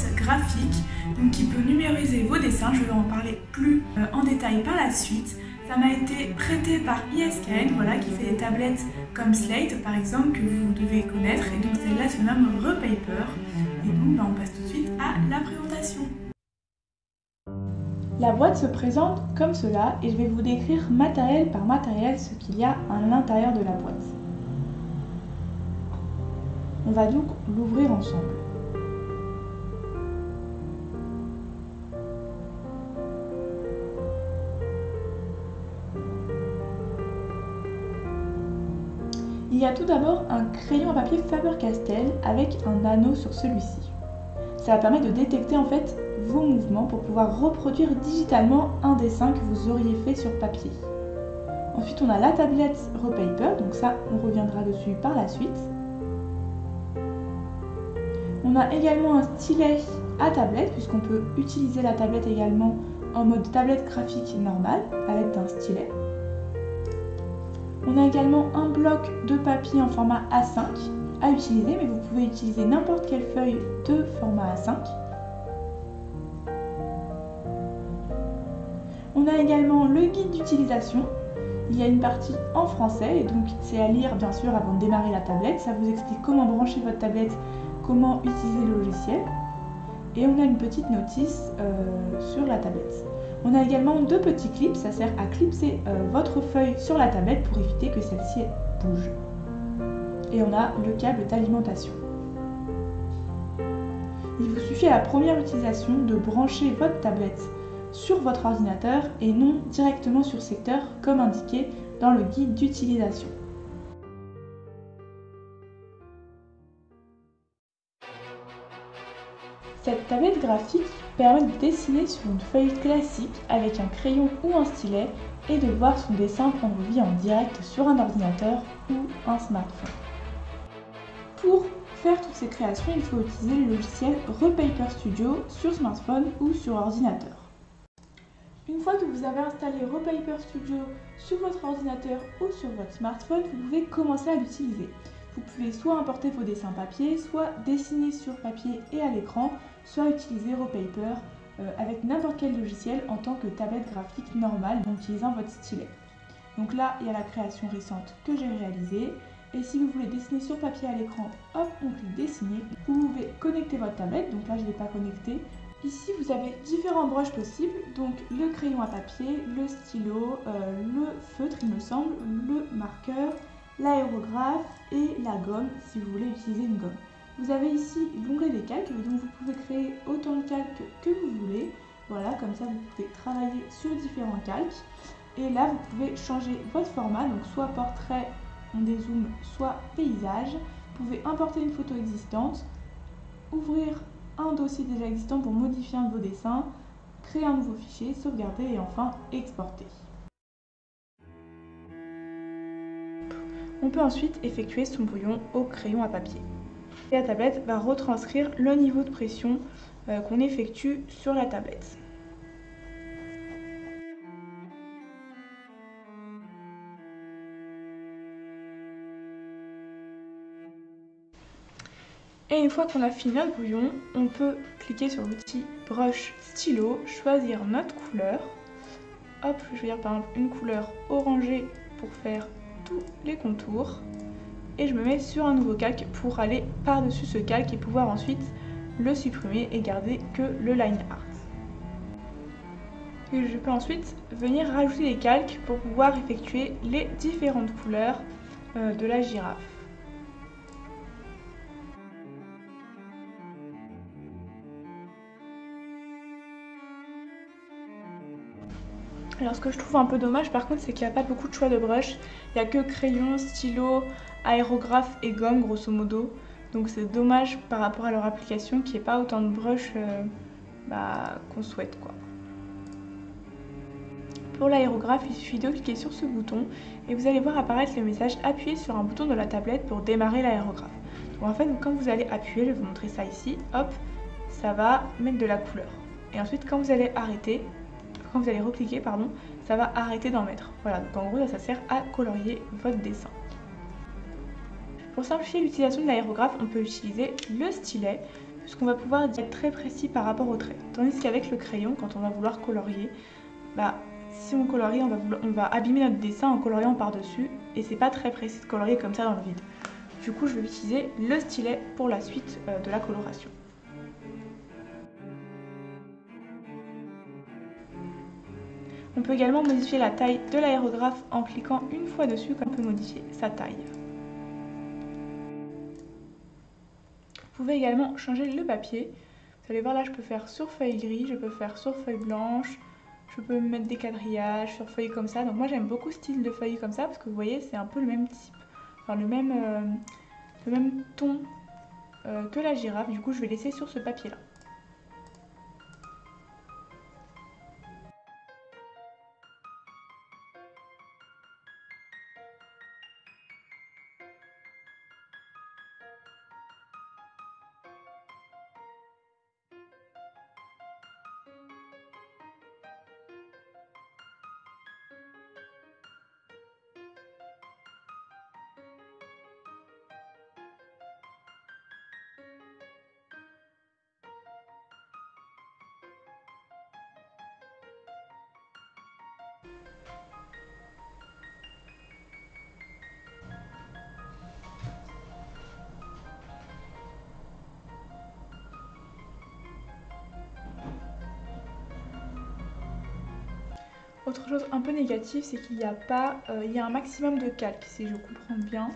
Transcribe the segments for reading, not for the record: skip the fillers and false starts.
tablette graphique donc qui peut numériser vos dessins. Je vais en parler plus en détail par la suite. Ça m'a été prêté par ISKN, voilà, qui fait des tablettes comme Slate par exemple que vous devez connaître, et donc celle-là se nomme Repaper. Et donc on passe tout de suite à la présentation. La boîte se présente comme cela et je vais vous décrire matériel par matériel ce qu'il y a à l'intérieur de la boîte. On va donc l'ouvrir ensemble. Il y a tout d'abord un crayon à papier Faber-Castell avec un anneau sur celui-ci. Ça va permettre de détecter en fait vos mouvements pour pouvoir reproduire digitalement un dessin que vous auriez fait sur papier. Ensuite, on a la tablette Repaper, donc ça, on reviendra dessus par la suite. On a également un stylet à tablette, puisqu'on peut utiliser la tablette également en mode tablette graphique normale, à l'aide d'un stylet. On a également un bloc de papier en format A5 à utiliser, mais vous pouvez utiliser n'importe quelle feuille de format A5. On a également le guide d'utilisation. Il y a une partie en français, et donc c'est à lire bien sûr avant de démarrer la tablette. Ça vous explique comment brancher votre tablette, comment utiliser le logiciel. Et on a une petite notice sur la tablette. On a également deux petits clips, ça sert à clipser votre feuille sur la tablette pour éviter que celle-ci bouge. Et on a le câble d'alimentation. Il vous suffit à la première utilisation de brancher votre tablette sur votre ordinateur et non directement sur secteur comme indiqué dans le guide d'utilisation. Cette tablette graphique permet de dessiner sur une feuille classique avec un crayon ou un stylet et de voir son dessin prendre vie en direct sur un ordinateur ou un smartphone. Pour faire toutes ces créations, il faut utiliser le logiciel Repaper Studio sur smartphone ou sur ordinateur. Une fois que vous avez installé Repaper Studio sur votre ordinateur ou sur votre smartphone, vous pouvez commencer à l'utiliser. Vous pouvez soit importer vos dessins papier, soit dessiner sur papier et à l'écran, soit utiliser Repaper avec n'importe quel logiciel en tant que tablette graphique normale en utilisant votre stylet. Donc là, il y a la création récente que j'ai réalisée. Et si vous voulez dessiner sur papier à l'écran, hop, on clique dessiner. Vous pouvez connecter votre tablette, donc là je ne l'ai pas connecté. Ici vous avez différents brushes possibles, donc le crayon à papier, le stylo, le feutre il me semble, le marqueur, l'aérographe et la gomme si vous voulez utiliser une gomme. Vous avez ici l'onglet des calques, donc vous pouvez créer autant de calques que vous voulez. Voilà, comme ça vous pouvez travailler sur différents calques. Et là vous pouvez changer votre format, donc soit portrait, on dézoome, soit paysage. Vous pouvez importer une photo existante, ouvrir un dossier déjà existant pour modifier un de vos dessins, créer un nouveau fichier, sauvegarder et enfin exporter. On peut ensuite effectuer son brouillon au crayon à papier. Et la tablette va retranscrire le niveau de pression qu'on effectue sur la tablette. Et une fois qu'on a fini notre brouillon, on peut cliquer sur l'outil brush stylo, choisir notre couleur. Hop, je vais dire par exemple une couleur orangée pour faire tous les contours. Et je me mets sur un nouveau calque pour aller par-dessus ce calque et pouvoir ensuite le supprimer et garder que le line art. Et je peux ensuite venir rajouter des calques pour pouvoir effectuer les différentes couleurs de la girafe. Alors ce que je trouve un peu dommage par contre, c'est qu'il n'y a pas beaucoup de choix de brush. Il n'y a que crayon, stylo, aérographe et gomme grosso modo. Donc c'est dommage par rapport à leur application qu'il n'y ait pas autant de brush qu'on souhaite quoi. Pour l'aérographe, il suffit de cliquer sur ce bouton et vous allez voir apparaître le message « Appuyez sur un bouton de la tablette pour démarrer l'aérographe ». Donc en fait, quand vous allez appuyer, je vais vous montrer ça ici, hop, ça va mettre de la couleur. Et ensuite, quand vous allez arrêter, quand vous allez recliquer, pardon, ça va arrêter d'en mettre. Voilà, donc en gros, ça sert à colorier votre dessin. Pour simplifier l'utilisation de l'aérographe, on peut utiliser le stylet. puisqu'on va pouvoir être très précis par rapport au trait. Tandis qu'avec le crayon, quand on va vouloir colorier, si on colorie, on va abîmer notre dessin en coloriant par-dessus, et c'est pas très précis de colorier comme ça dans le vide. Du coup, je vais utiliser le stylet pour la suite de la coloration. On peut également modifier la taille de l'aérographe en cliquant une fois dessus, comme on peut modifier sa taille. Vous pouvez également changer le papier. Vous allez voir là, je peux faire sur feuille grise, je peux faire sur feuille blanche, je peux mettre des quadrillages sur feuilles comme ça. Donc moi j'aime beaucoup ce style de feuilles comme ça parce que vous voyez c'est un peu le même type, enfin le même ton que la girafe. Du coup je vais laisser sur ce papier là. Autre chose un peu négative, c'est qu'il n'y a pas, il y a un maximum de calque, si je comprends bien.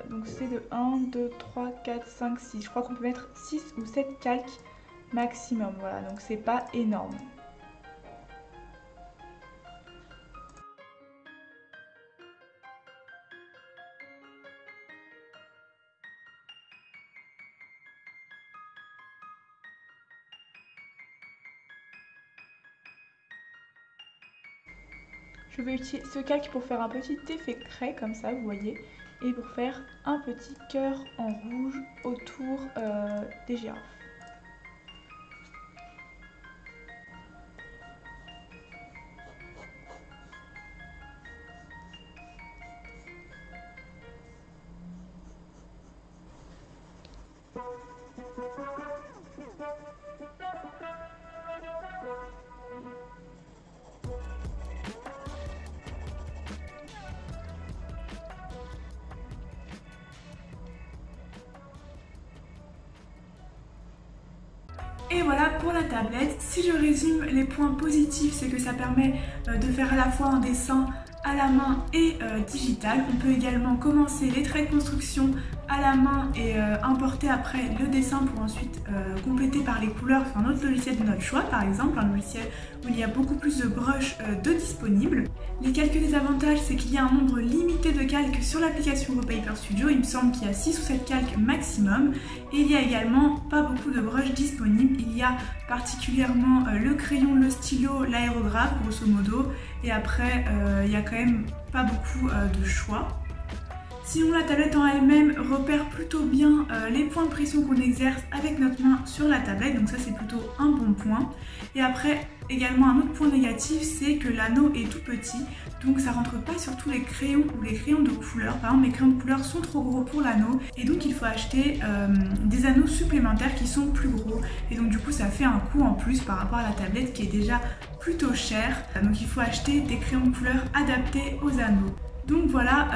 Donc c'est de 1, 2, 3, 4, 5, 6. Je crois qu'on peut mettre 6 ou 7 calques maximum. Voilà, donc c'est pas énorme. Je vais utiliser ce calque pour faire un petit effet craie comme ça, vous voyez, et pour faire un petit cœur en rouge autour des girafes. Et voilà pour la tablette. Si je résume les points positifs, c'est que ça permet de faire à la fois un dessin à la main et digital. On peut également commencer les traits de construction à la main et importer après le dessin pour ensuite compléter par les couleurs sur un autre logiciel de notre choix, par exemple un logiciel où il y a beaucoup plus de brushes de disponibles. Les quelques désavantages, c'est qu'il y a un nombre limité de calques sur l'application Wallpaper Studio. Il me semble qu'il y a 6 ou 7 calques maximum. Et il y a également pas beaucoup de brushes disponibles. Il y a particulièrement le crayon, le stylo, l'aérographe grosso modo. Et après, il y a quand même pas beaucoup de choix. Sinon, la tablette en elle-même repère plutôt bien les points de pression qu'on exerce avec notre main sur la tablette, donc ça c'est plutôt un bon point. Et après, également un autre point négatif, c'est que l'anneau est tout petit, donc ça rentre pas sur tous les crayons ou les crayons de couleur. Par exemple, mes crayons de couleur sont trop gros pour l'anneau, et donc il faut acheter des anneaux supplémentaires qui sont plus gros. Et donc du coup, ça fait un coût en plus par rapport à la tablette qui est déjà plutôt chère. Donc il faut acheter des crayons de couleur adaptés aux anneaux. Donc voilà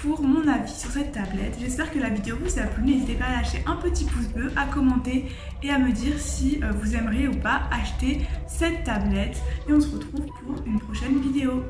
pour mon avis sur cette tablette. J'espère que la vidéo vous a plu. N'hésitez pas à lâcher un petit pouce bleu, à commenter et à me dire si vous aimeriez ou pas acheter cette tablette. Et on se retrouve pour une prochaine vidéo.